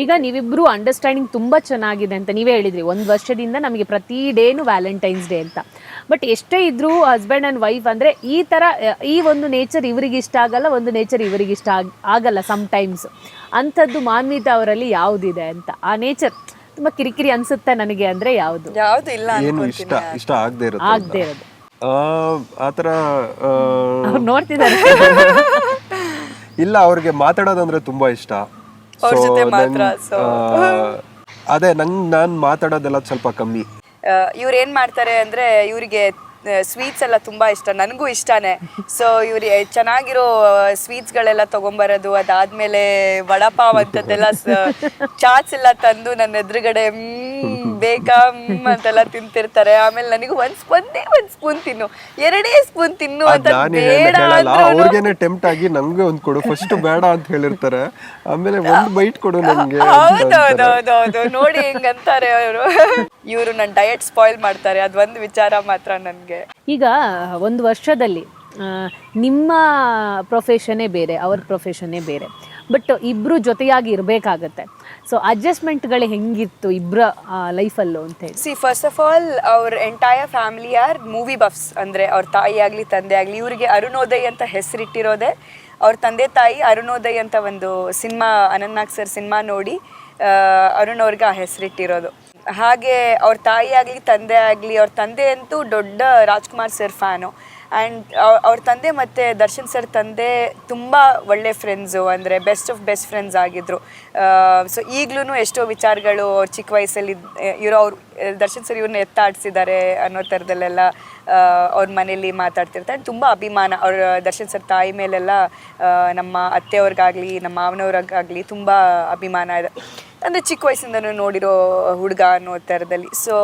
ಈಗ ನೀವಿಬ್ರು ಅಂಡರ್ಸ್ಟ್ಯಾಂಡಿಂಗ್ ತುಂಬಾ ಚೆನ್ನಾಗಿದೆ ಅಂತ ನೀವೇ ಹೇಳಿದ್ರಿ. 1 ವರ್ಷದಿಂದ ನಮಗೆ ಪ್ರತಿ ಡೇನು ವ್ಯಾಲೆಂಟೈನ್ಸ್ ಡೇ ಅಂತ. ಬಟ್ ಎಷ್ಟೇ ಇದ್ರೂ ಹಸ್ಬೆಂಡ್ ಅಂಡ್ ವೈಫ್ ಅಂದ್ರೆ ಈ ತರ ಈ ಒಂದು ನೇಚರ್ ಇವರಿಗೆ ಇಷ್ಟ ಆಗಲ್ಲ, ಒಂದು ನೇಚರ್ ಇವರಿಗೆ ಇಷ್ಟ ಆಗಲ್ಲ ಟೈಮ್ಸ್. ಅಂಥದ್ದು ಮಾನ್ವಿತಾ ಅವರಲ್ಲಿ ಯಾವುದಿದೆ ಅಂತ? ಆ ನೇಚರ್ ತುಂಬಾ ಕಿರಿಕಿರಿ ಅನ್ಸುತ್ತೆ ನನಗೆ ಅಂದ್ರೆ ಯಾವುದು? ಯಾವ್ದು ಇಲ್ಲ ಏನು ಇಷ್ಟ ಆಗದೆ ಇರುತ್ತೆ ಆಗದೆ ಇರೋದು. ಆತರ ಅವ್ರು ನೋಡ್ತಿದ್ದಾರೆ. ಇಲ್ಲ, ಅವ್ರಿಗೆ ಮಾತಾಡೋದಂದ್ರೆ ತುಂಬಾ ಇಷ್ಟ. ಅವ್ರ ಜೊತೆ ಮಾತ್ರ. ಅದೇ ನಾನ್ ಮಾತಾಡೋದೆಲ್ಲ ಸ್ವಲ್ಪ ಕಮ್ಮಿ. ಇವ್ರು ಏನ್ ಮಾಡ್ತಾರೆ ಅಂದ್ರೆ ಇವ್ರಿಗೆ ಸ್ವೀಟ್ಸ್ ಎಲ್ಲ ತುಂಬಾ ಇಷ್ಟ, ನನಗೂ ಇಷ್ಟನೇ. ಸೊ ಇವ್ರು ಚೆನ್ನಾಗಿರೋ ಸ್ವೀಟ್ಸ್ಗಳೆಲ್ಲ ತಗೊಂಬರೋದು, ಅದಾದ್ಮೇಲೆ ವಡಪಾವ್ ಅಂತದ್ದೆಲ್ಲ ಚಾಟ್ಸ್ ಎಲ್ಲ ತಂದು ನನ್ನ ಎದುರುಗಡೆ ಬೇಕಾ ಅಂತೆಲ್ಲ ತಿಂತಿರ್ತಾರೆ. ಆಮೇಲೆ ನನಗೂ ಒಂದ್ ಸ್ಪೂನ್ ತಿನ್ನು, 2 ಸ್ಪೂನ್ ತಿನ್ನು ಅಂತ ಬೇಡ ಅವ್ರಿಗೇನೆ ಟೆಂಪ್ಟ್ ಆಗಿ ನಂಗೆ ಒಂದ್ ಕೊಡು, ಫಸ್ಟ್ ಬೇಡ ಅಂತ ಹೇಳಿರ್ತಾರೆ, ಆಮೇಲೆ ಒಂದ್ ಬೈಟ್ ಕೊಡು ನಂಗೆ. ಹೌದೌದೌದೌದು, ನೋಡಿ ಹೆಂಗಂತಾರೆ ಅವರು. ಇವರು ನನ್ನ ಡಯಟ್ ಸ್ಪಾಯ್ಲ್ ಮಾಡ್ತಾರೆ, ಅದೊಂದು ವಿಚಾರ ಮಾತ್ರ ನನ್ಗೆ. ಈಗ 1 ವರ್ಷದಲ್ಲಿ ನಿಮ್ಮ ಪ್ರೊಫೆಷನ್ನೇ ಬೇರೆ, ಅವ್ರ ಪ್ರೊಫೆಷನ್ನೇ ಬೇರೆ, ಬಟ್ ಇಬ್ರು ಜೊತೆಯಾಗಿ ಇರಬೇಕಾಗತ್ತೆ. ಸೊ ಅಡ್ಜಸ್ಟ್ಮೆಂಟ್ಗಳು ಹೆಂಗಿತ್ತು ಇಬ್ಬರ ಲೈಫಲ್ಲೂ ಅಂತ ಹೇಳಿ? ಸಿ, ಫಸ್ಟ್ ಆಫ್ ಆಲ್ ಅವ್ರ ಎಂಟೈರ್ ಫ್ಯಾಮಿಲಿ ಆರ್ ಮೂವಿ ಬಫ್ಸ್. ಅಂದರೆ ಅವ್ರ ತಾಯಿ ಆಗಲಿ ತಂದೆ ಆಗಲಿ, ಇವರಿಗೆ ಅರುಣೋದಯ್ ಅಂತ ಹೆಸರಿಟ್ಟಿರೋದೆ ಅವ್ರ ತಂದೆ ತಾಯಿ. ಅರುಣೋದಯ್ ಅಂತ ಒಂದು ಸಿನಿಮಾ, ಅನಂತ್ ಸರ್ ಸಿನಿಮಾ ನೋಡಿ ಅರುಣ್ ಅವ್ರಿಗೆ ಆ ಹೆಸರಿಟ್ಟಿರೋದು. ಹಾಗೆ ಅವ್ರ ತಾಯಿ ಆಗಲಿ ತಂದೆ ಆಗಲಿ, ಅವ್ರ ತಂದೆ ಅಂತೂ ದೊಡ್ಡ ರಾಜ್ಕುಮಾರ್ ಸರ್ ಫ್ಯಾನು. ಆ್ಯಂಡ್ ಅವ್ರ ತಂದೆ ಮತ್ತು ದರ್ಶನ್ ಸರ್ ತಂದೆ ತುಂಬ ಒಳ್ಳೆ ಫ್ರೆಂಡ್ಸು, ಅಂದರೆ ಬೆಸ್ಟ್ ಆಫ್ ಬೆಸ್ಟ್ ಫ್ರೆಂಡ್ಸ್ ಆಗಿದ್ದರು. ಸೊ ಈಗಲೂ ಎಷ್ಟೋ ವಿಚಾರಗಳು ಅವ್ರ ಚಿಕ್ಕ ವಯಸ್ಸಲ್ಲಿ ಅವ್ರು ದರ್ಶನ್ ಸರ್ ಇವ್ರನ್ನ ಎತ್ತಾಡಿಸಿದ್ದಾರೆ ಅನ್ನೋ ಥರದಲ್ಲೆಲ್ಲ ಅವ್ರ ಮನೇಲಿ ಮಾತಾಡ್ತಿರ್ತಾರೆ. ತುಂಬ ಅಭಿಮಾನ ಅವ್ರ ದರ್ಶನ್ ಸರ್ ತಾಯಿ ಮೇಲೆಲ್ಲ. ನಮ್ಮ ಅತ್ತೆಯವ್ರಿಗಾಗಲಿ ನಮ್ಮ ಮಾವನವ್ರಿಗಾಗಲಿ ತುಂಬ ಅಭಿಮಾನ ಇದೆ. ಅಂದರೆ ಚಿಕ್ಕ ವಯಸ್ಸಿಂದನೂ ನೋಡಿರೋ ಹುಡುಗ ಅನ್ನೋ ಥರದಲ್ಲಿ. ಸೊ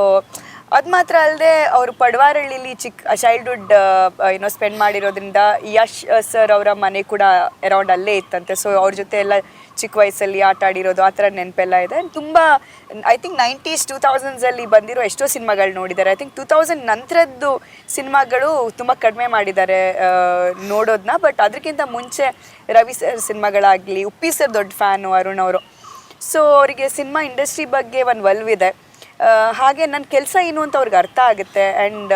ಅದು ಮಾತ್ರ ಅಲ್ಲದೆ ಅವರು ಪಡವಾರಳ್ಳಿಲಿ ಚೈಲ್ಡ್ಹುಡ್ ಸ್ಪೆಂಡ್ ಮಾಡಿರೋದ್ರಿಂದ ಯಶ್ ಸರ್ ಅವರ ಮನೆ ಕೂಡ ಅರೌಂಡ್ ಅಲ್ಲೇ ಇತ್ತಂತೆ. ಸೊ ಅವ್ರ ಜೊತೆ ಎಲ್ಲ ಚಿಕ್ಕ ವಯಸ್ಸಲ್ಲಿ ಆಟ ಆಡಿರೋದು, ಆ ಥರ ನೆನಪೆಲ್ಲ ಇದೆ. ತುಂಬ ಐ ಥಿಂಕ್ 90s 2000s ಬಂದಿರೋ ಎಷ್ಟೋ ಸಿನಿಮಾಗಳು ನೋಡಿದ್ದಾರೆ. ಐ ಥಿಂಕ್ 2000 ನಂತರದ್ದು ಸಿನಿಮಾಗಳು ತುಂಬ ಕಡಿಮೆ ಮಾಡಿದ್ದಾರೆ ನೋಡೋದನ್ನ. ಬಟ್ ಅದಕ್ಕಿಂತ ಮುಂಚೆ ರವಿ ಸರ್ ಸಿನಿಮಾಗಳಾಗಲಿ, ಉಪ್ಪಿ ಸರ್ ದೊಡ್ಡ ಫ್ಯಾನು ಅರುಣ್ ಅವರು. ಸೊ ಅವರಿಗೆ ಸಿನಿಮಾ ಇಂಡಸ್ಟ್ರಿ ಬಗ್ಗೆ ಒಂದು ಒಲವಿದೆ. ಹಾಗೆ ನನ್ನ ಕೆಲಸ ಏನು ಅಂತ ಅವ್ರಿಗೆ ಅರ್ಥ ಆಗುತ್ತೆ, ಆ್ಯಂಡ್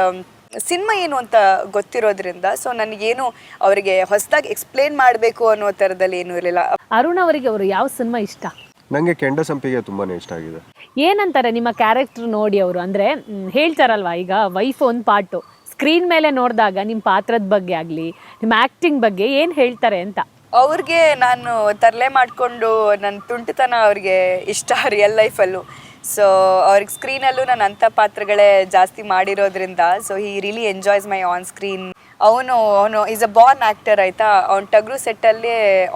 ಸಿನಿಮಾ ಏನು ಅಂತ ಗೊತ್ತಿರೋದ್ರಿಂದ. ಸೊ ನನಗೇನು ಅವರಿಗೆ ಹೊಸದಾಗಿ ಎಕ್ಸ್ಪ್ಲೇನ್ ಮಾಡಬೇಕು ಅನ್ನೋ ಥರದಲ್ಲಿ ಏನೂ ಇರಲಿಲ್ಲ. ಅರುಣ್ ಅವರಿಗೆ ಅವರು ಯಾವ ಸಿನಿಮಾ ಇಷ್ಟ? ನಂಗೆ ಕೆಂಡ ಸಂಪಿಗೆ ತುಂಬಾನೇ ಇಷ್ಟ ಆಗಿದೆ. ಏನಂತಾರೆ ನಿಮ್ಮ ಕ್ಯಾರೆಕ್ಟರ್ ನೋಡಿ ಅವರು? ಅಂದರೆ ಹೇಳ್ತಾರಲ್ವಾ, ಈಗ ವೈಫ್ ಒಂದು ಪಾರ್ಟು, ಸ್ಕ್ರೀನ್ ಮೇಲೆ ನೋಡಿದಾಗ ನಿಮ್ಮ ಪಾತ್ರದ ಬಗ್ಗೆ ಆಗಲಿ, ನಿಮ್ಮ ಆ್ಯಕ್ಟಿಂಗ್ ಬಗ್ಗೆ ಏನು ಹೇಳ್ತಾರೆ ಅಂತ? ಅವ್ರಿಗೆ ನಾನು ತರಲೆ ಮಾಡಿಕೊಂಡು ನನ್ನ ತುಂಟತನ ಅವ್ರಿಗೆ ಇಷ್ಟ ರಿಯಲ್ ಲೈಫಲ್ಲೂ. ಸೊ ಅವ್ರಿಗೆ ಸ್ಕ್ರೀನಲ್ಲೂ ನಾನು ಅಂಥ ಪಾತ್ರಗಳೇ ಜಾಸ್ತಿ ಮಾಡಿರೋದ್ರಿಂದ. So he really enjoys my on screen. ಅವನು ಈಸ್ ಅ ಬಾರ್ನ್ ಆಕ್ಟರ್, ಆಯ್ತಾ. ಅವ್ನ ಟಗ್ರು ಸೆಟ್ಟಲ್ಲಿ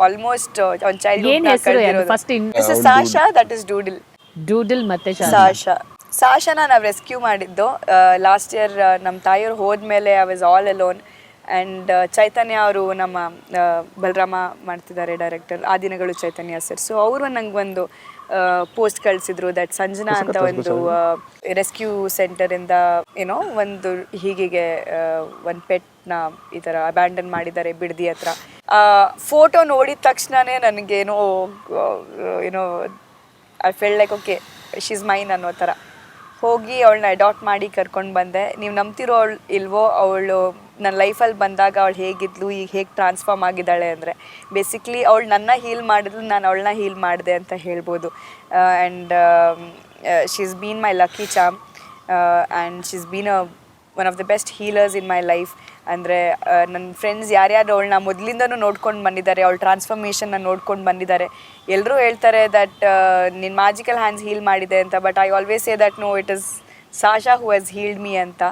ಆಲ್ಮೋಸ್ಟ್ ಅವ್ನ ಚೈಲ್ಡ್ಹುಡ್ ಸಾಶಾ, ದಟ್ ಇಸ್ ಡೂಡಿಲ್ ಮತ್ತೆ ಸಾಶಾನ ನಾವು ರೆಸ್ಕ್ಯೂ ಮಾಡಿದ್ದು ಲಾಸ್ಟ್ ಇಯರ್. ನಮ್ಮ ತಾಯಿಯವ್ರು ಹೋದ್ಮೇಲೆ I was all alone. And Chaitanya ಅವರು ನಮ್ಮ ಬಲರಾಮ ಮಾಡ್ತಿದ್ದಾರೆ ಡೈರೆಕ್ಟರ್, ಆ ದಿನಗಳು ಚೈತನ್ಯ ಸರ್. ಸೊ ಅವರು ನಂಗೆ ಒಂದು ಪೋಸ್ಟ್ ಕಳಿಸಿದ್ರು, ದಟ್ ಸಂಜನಾ ಅಂತ ಒಂದು ರೆಸ್ಕ್ಯೂ ಸೆಂಟರಿಂದ ಒಂದು ಹೀಗೆ ಒಂದು ಪೆಟ್ನ ಈ ಥರ ಅಬ್ಯಾಂಡನ್ ಮಾಡಿದ್ದಾರೆ ಬಿಡದಿ ಹತ್ರ. ಫೋಟೋ ನೋಡಿದ ತಕ್ಷಣವೇ ನನಗೇನೋ I feel like okay, she is mine ಅನ್ನೋ ಥರ. ಹೋಗಿ ಅವಳನ್ನ ಅಡಾಪ್ಟ್ ಮಾಡಿ ಕರ್ಕೊಂಡು ಬಂದೆ. ನೀವು ನಂಬ್ತಿರೋ ಇಲ್ವೋ, ಅವಳು ನನ್ನ ಲೈಫಲ್ಲಿ ಬಂದಾಗ ಅವಳು ಹೇಗಿದ್ಲು, ಈಗ ಹೇಗೆ ಟ್ರಾನ್ಸ್ಫಾರ್ಮ್ ಆಗಿದ್ದಾಳೆ ಅಂದರೆ ಬೇಸಿಕ್ಲಿ ಅವಳು ನನ್ನ ಹೀಲ್ ಮಾಡಿದ್ಲು, ನಾನು ಅವಳನ್ನ ಹೀಲ್ ಮಾಡಿದೆ ಅಂತ ಹೇಳ್ಬೋದು. And she is been my lucky Cham, and she is been one of the best healers in my life. ಅಂದರೆ ನನ್ನ ಫ್ರೆಂಡ್ಸ್ ಯಾರ್ಯಾರು ಅವಳನ್ನ ಮೊದಲಿಂದನೂ ನೋಡ್ಕೊಂಡು ಬಂದಿದ್ದಾರೆ, ಅವಳ ಟ್ರಾನ್ಸ್ಫಾರ್ಮೇಷನ್ನ ನೋಡ್ಕೊಂಡು ಬಂದಿದ್ದಾರೆ. ಎಲ್ಲರೂ ಹೇಳ್ತಾರೆ ದಟ್ ನಿನ್ನ ಮ್ಯಾಜಿಕಲ್ ಹ್ಯಾಂಡ್ಸ್ ಹೀಲ್ ಮಾಡಿದೆ ಅಂತ. But I always say that no, it is Sasha who has healed me ಅಂತ.